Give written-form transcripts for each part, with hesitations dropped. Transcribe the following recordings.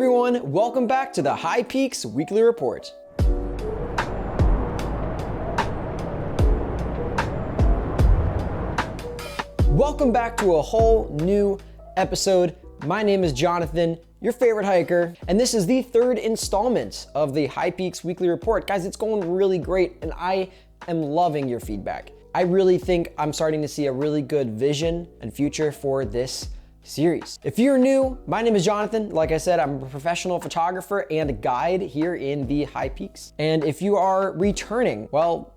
everyone, welcome back to the High Peaks Weekly Report. Welcome back to a whole new episode. My name is Jonathan, your favorite hiker, and this is the third installment of the High Peaks Weekly Report. Guys, it's going really great, and I am loving your feedback. I really think I'm starting to see a really good vision and future for this series. If you're new, my name is Jonathan. Like I said, I'm a professional photographer and guide here in the High Peaks. And if you are returning, well,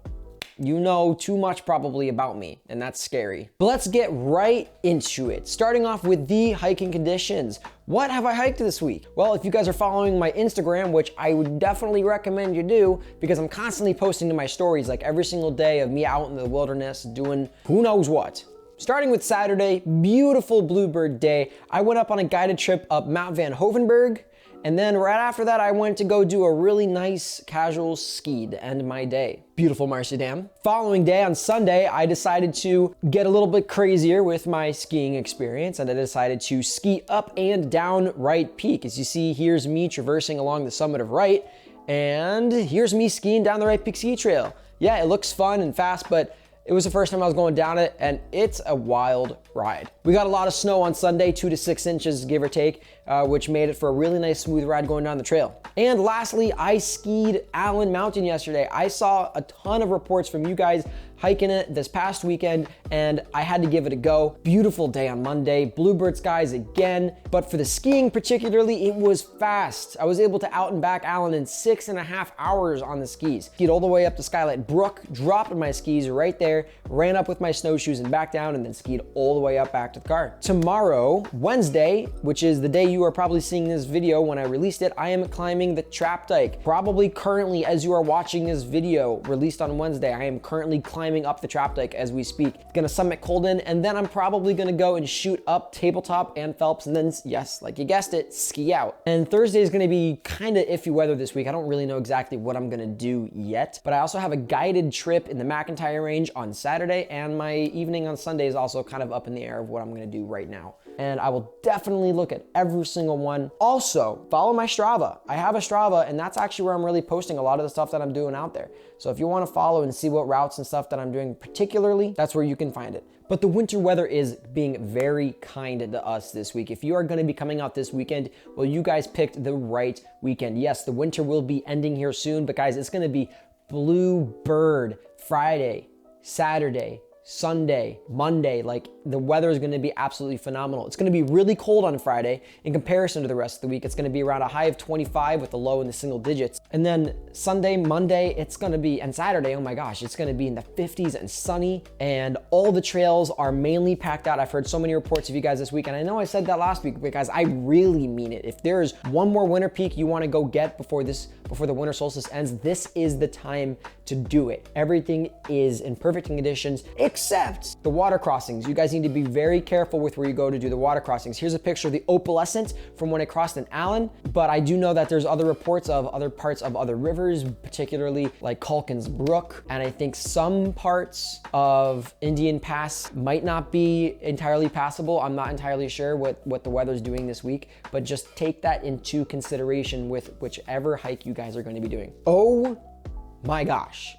you know too much probably about me, and that's scary. But let's get right into it. Starting off with the hiking conditions. What have I hiked this week? Well, if you guys are following my Instagram, which I would definitely recommend you do, because I'm constantly posting to my stories like every single day of me out in the wilderness doing who knows what. Starting with Saturday, beautiful bluebird day. I went up on a guided trip up Mount Van Hovenberg. And then right after that, I went to go do a really nice casual ski to end my day. Beautiful Marcy Dam. Following day on Sunday, I decided to get a little bit crazier with my skiing experience, and I decided to ski up and down Wright Peak. As you see, here's me traversing along the summit of Wright, and here's me skiing down the Wright Peak Ski Trail. Yeah, it looks fun and fast, but it was the first time I was going down it, and it's a wild ride. We got a lot of snow on Sunday, 2 to 6 inches, give or take, which made it for a really nice smooth ride going down the trail. And lastly, I skied Allen Mountain yesterday. I saw a ton of reports from you guys hiking it this past weekend, and I had to give it a go. Beautiful day on Monday, bluebird skies again, but for the skiing particularly, it was fast. I was able to out and back Allen in 6.5 hours on the skis. Skied all the way up to Skylight Brook, dropped my skis right there, ran up with my snowshoes and back down, and then skied all the way up back to the car. Tomorrow, Wednesday, which is the day you are probably seeing this video when I released it, I am climbing the Trap Dike. Probably currently, as you are watching this video released on Wednesday, I am currently climbing up the Trap Dike as we speak. Gonna summit Colden, and then I'm probably gonna go and shoot up Tabletop and Phelps, and then, yes, like you guessed it, ski out. And Thursday is gonna be kind of iffy weather this week. I don't really know exactly what I'm gonna do yet, but I also have a guided trip in the McIntyre Range on Saturday, and my evening on Sunday is also kind of up in the air of what I'm gonna do right now. And I will definitely look at every single one. Also, follow my Strava. I have a Strava, and that's actually where I'm really posting a lot of the stuff that I'm doing out there. So if you want to follow and see what routes and stuff that I'm doing particularly, that's where you can find it. But the winter weather is being very kind to us this week. If you are going to be coming out this weekend, well, you guys picked the right weekend. Yes, the winter will be ending here soon, but guys, it's going to be Bluebird Friday, Saturday, Sunday, Monday. Like, the weather is going to be absolutely phenomenal. It's going to be really cold on Friday in comparison to the rest of the week. It's going to be around a high of 25 with a low in the single digits. And then Sunday, Monday, it's going to be, and Saturday, oh my gosh, it's going to be in the 50s and sunny, and all the trails are mainly packed out. I've heard so many reports of you guys this week, and I know I said that last week, but guys, I really mean it. If there's one more winter peak you want to go get before the winter solstice ends, this is the time to do it. Everything is in perfect conditions except the water crossings. You guys need to be very careful with where you go to do the water crossings. Here's a picture of the opalescent from when I crossed in Allen, but I do know that there's other reports of other parts of other rivers, particularly like Calkins Brook, and I think some parts of Indian Pass might not be entirely passable. I'm not entirely sure what the weather's doing this week, but just take that into consideration with whichever hike you guys are going to be doing. Oh my gosh,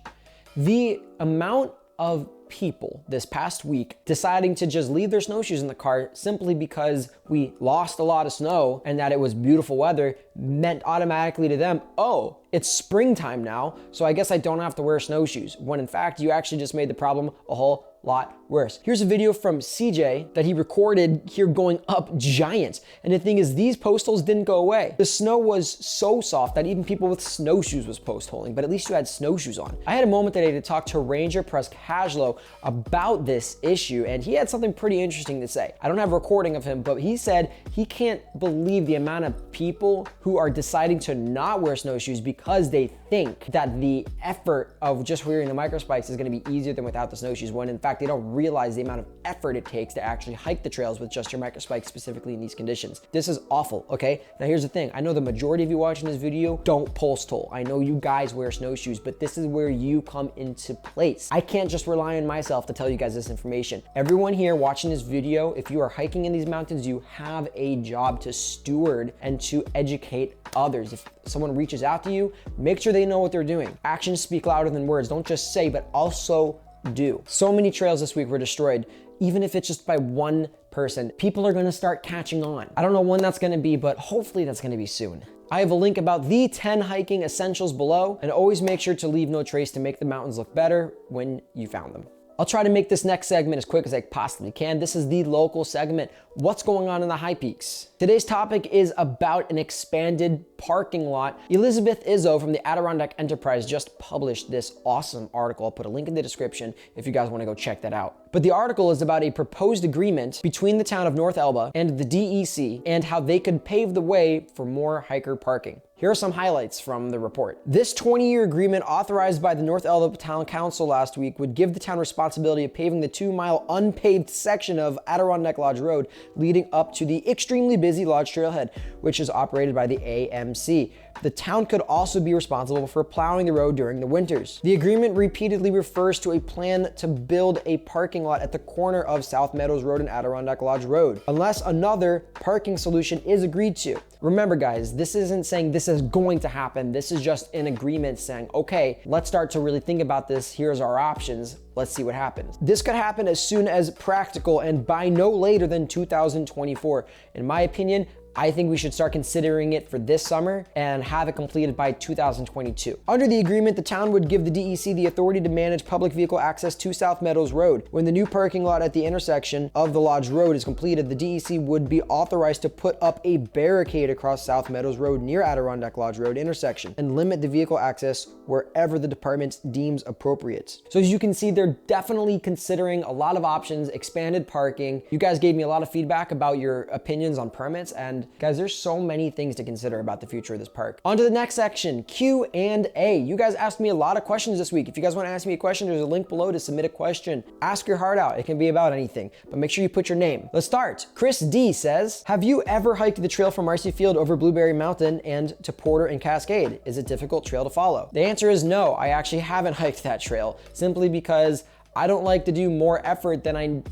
the amount of people this past week deciding to just leave their snowshoes in the car simply because we lost a lot of snow and that it was beautiful weather meant automatically to them, oh, it's springtime now, so I guess I don't have to wear snowshoes, when in fact you actually just made the problem a whole lot worse. Here's a video from CJ that he recorded here going up Giant. And the thing is, these post holes didn't go away. The snow was so soft that even people with snowshoes was post holing, but at least you had snowshoes on. I had a moment today to talk to Ranger Press Cashlow about this issue, and he had something pretty interesting to say. I don't have a recording of him, but he said he can't believe the amount of people who are deciding to not wear snowshoes because they think that the effort of just wearing the micro spikes is going to be easier than without the snowshoes, when in fact they don't realize the amount of effort it takes to actually hike the trails with just your micro spikes, specifically in these conditions. This is awful, okay? Now here's the thing. I know the majority of you watching this video don't post hole. I know you guys wear snowshoes, but this is where you come into place. I can't just rely on myself to tell you guys this information. Everyone here watching this video, if you are hiking in these mountains, you have a job to steward and to educate others. If someone reaches out to you, make sure they know what they're doing. Actions speak louder than words. Don't just say, but also do. So many trails this week were destroyed, even if it's just by one person. People are gonna start catching on. I don't know when that's gonna be, but hopefully that's gonna be soon. I have a link about the 10 hiking essentials below, and always make sure to leave no trace to make the mountains look better when you found them. I'll try to make this next segment as quick as I possibly can. This is the local segment. What's going on in the high peaks? Today's topic is about an expanded parking lot. Elizabeth Izzo from the Adirondack Enterprise just published this awesome article. I'll put a link in the description if you guys want to go check that out. But the article is about a proposed agreement between the town of North Elba and the DEC and how they could pave the way for more hiker parking. Here are some highlights from the report. This 20-year agreement authorized by the North Elba Town Council last week would give the town responsibility of paving the 2-mile unpaved section of Adirondack Lodge Road leading up to the extremely busy Lodge Trailhead, which is operated by the AMC. The town could also be responsible for plowing the road during the winters. The agreement repeatedly refers to a plan to build a parking lot at the corner of South Meadows Road and Adirondack Lodge Road, unless another parking solution is agreed to. Remember guys, this isn't saying this is going to happen. This is just an agreement saying, okay, let's start to really think about this. Here's our options. Let's see what happens. This could happen as soon as practical and by no later than 2024. In my opinion, I think we should start considering it for this summer and have it completed by 2022. Under the agreement, the town would give the DEC the authority to manage public vehicle access to South Meadows Road. When the new parking lot at the intersection of the Lodge Road is completed, the DEC would be authorized to put up a barricade across South Meadows Road near Adirondack Lodge Road intersection and limit the vehicle access wherever the department deems appropriate. So as you can see, they're definitely considering a lot of options, expanded parking. You guys gave me a lot of feedback about your opinions on permits, and guys, there's so many things to consider about the future of this park. On to the next section, Q&A. You guys asked me a lot of questions this week. If you guys want to ask me a question, there's a link below to submit a question. Ask your heart out. It can be about anything, but make sure you put your name. Let's start. Chris D says, have you ever hiked the trail from Marcy Field over Blueberry Mountain and to Porter and Cascade? Is it a difficult trail to follow? The answer is no. I actually haven't hiked that trail simply because I don't like to do more effort than I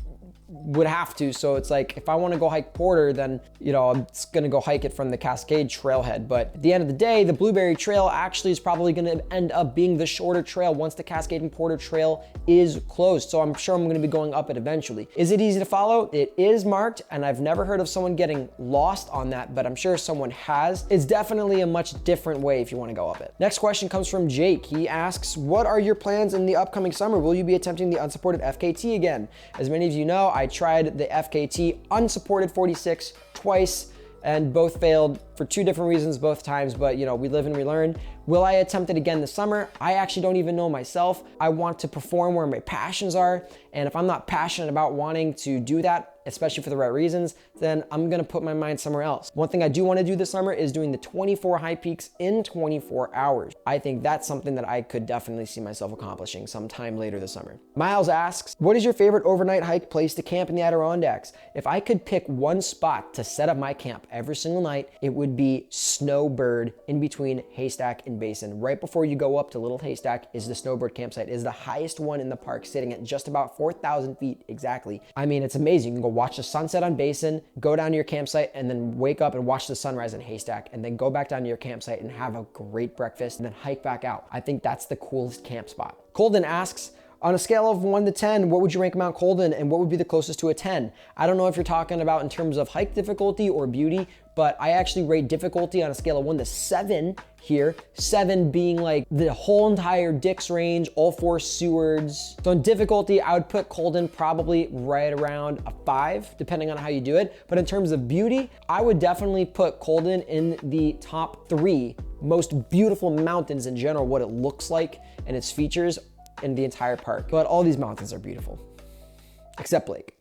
would have to. So it's like, if I want to go hike Porter, then, you know, I'm just going to go hike it from the Cascade trailhead. But at the end of the day, the Blueberry Trail actually is probably going to end up being the shorter trail once the Cascade and Porter Trail is closed. So I'm sure I'm going to be going up it eventually. Is it easy to follow? It is marked, and I've never heard of someone getting lost on that, but I'm sure someone has. It's definitely a much different way if you want to go up it. Next question comes from Jake. He asks, what are your plans in the upcoming summer? Will you be attempting the unsupported FKT again? As many of you know, I tried the FKT unsupported 46 twice and both failed for two different reasons both times, but you know, we live and we learn. Will I attempt it again this summer? I actually don't even know myself. I want to perform where my passions are, and if I'm not passionate about wanting to do that, especially for the right reasons, then I'm gonna put my mind somewhere else. One thing I do wanna do this summer is doing the 24 high peaks in 24 hours. I think that's something that I could definitely see myself accomplishing sometime later this summer. Miles asks, what is your favorite overnight hike place to camp in the Adirondacks? If I could pick one spot to set up my camp every single night, it would be Snowbird in between Haystack and Basin. Right before you go up to Little Haystack is the Snowbird campsite. It is the highest one in the park, sitting at just about 4,000 feet exactly. I mean, it's amazing. You can go watch the sunset on Basin, go down to your campsite, and then wake up and watch the sunrise in Haystack, and then go back down to your campsite and have a great breakfast, and then hike back out. I think that's the coolest camp spot. Colden asks, on a scale of 1 to 10, what would you rank Mount Colden, and what would be the closest to a 10? I don't know if you're talking about in terms of hike difficulty or beauty, but I actually rate difficulty on a scale of 1 to 7 here. 7 being like the whole entire Dix Range, all 4 Sewards. So in difficulty, I would put Colden probably right around a 5, depending on how you do it. But in terms of beauty, I would definitely put Colden in the top 3 most beautiful mountains in general, what it looks like and its features in the entire park. But all these mountains are beautiful, except Blake.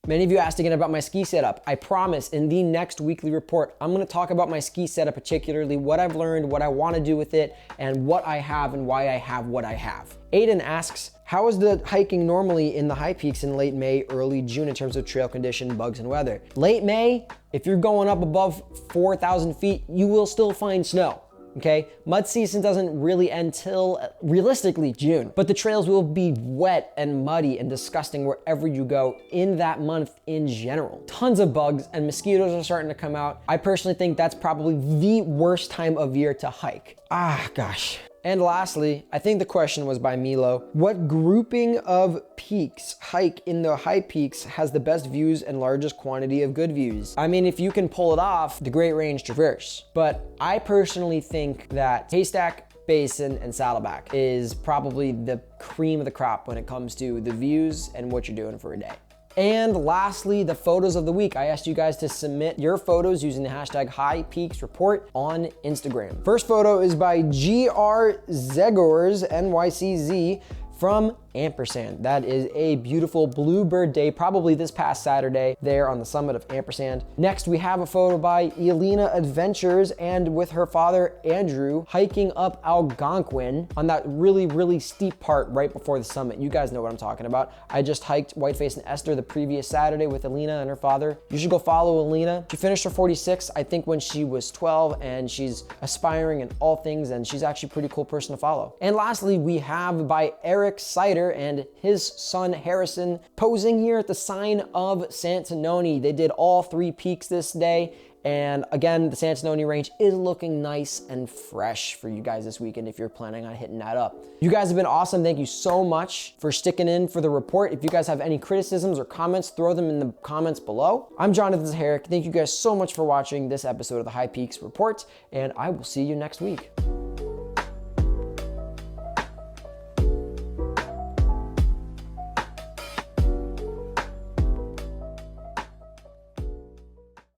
Many of you asked again about my ski setup. I promise in the next weekly report, I'm gonna talk about my ski setup, particularly what I've learned, what I wanna do with it, and what I have and why I have what I have. Aiden asks, how is the hiking normally in the high peaks in late May, early June in terms of trail condition, bugs, and weather? Late May, if you're going up above 4,000 feet, you will still find snow. Okay, mud season doesn't really end till realistically June, but the trails will be wet and muddy and disgusting wherever you go in that month in general. Tons of bugs and mosquitoes are starting to come out. I personally think that's probably the worst time of year to hike. Gosh. And lastly, I think the question was by Milo. What grouping of peaks hike in the high peaks has the best views and largest quantity of good views? I mean, if you can pull it off, the Great Range Traverse. But I personally think that Haystack, Basin, and Saddleback is probably the cream of the crop when it comes to the views and what you're doing for a day. And lastly, the photos of the week. I asked you guys to submit your photos using the hashtag HighPeaksReport on Instagram. First photo is by GR Zegors, NYCZ, from Ampersand. That is a beautiful bluebird day, probably this past Saturday there on the summit of Ampersand. Next, we have a photo by Elena Adventures and with her father, Andrew, hiking up Algonquin on that really, really steep part right before the summit. You guys know what I'm talking about. I just hiked Whiteface and Esther the previous Saturday with Elena and her father. You should go follow Elena. She finished her 46, I think when she was 12, and she's aspiring in all things, and she's actually a pretty cool person to follow. And lastly, we have by Eric Sider and his son Harrison posing here at the sign of Santanoni. They did all 3 peaks this day. And again, the Santanoni range is looking nice and fresh for you guys this weekend if you're planning on hitting that up. You guys have been awesome. Thank you so much for sticking in for the report. If you guys have any criticisms or comments, throw them in the comments below. I'm Jonathan Zaharek. Thank you guys so much for watching this episode of the High Peaks Report, and I will see you next week.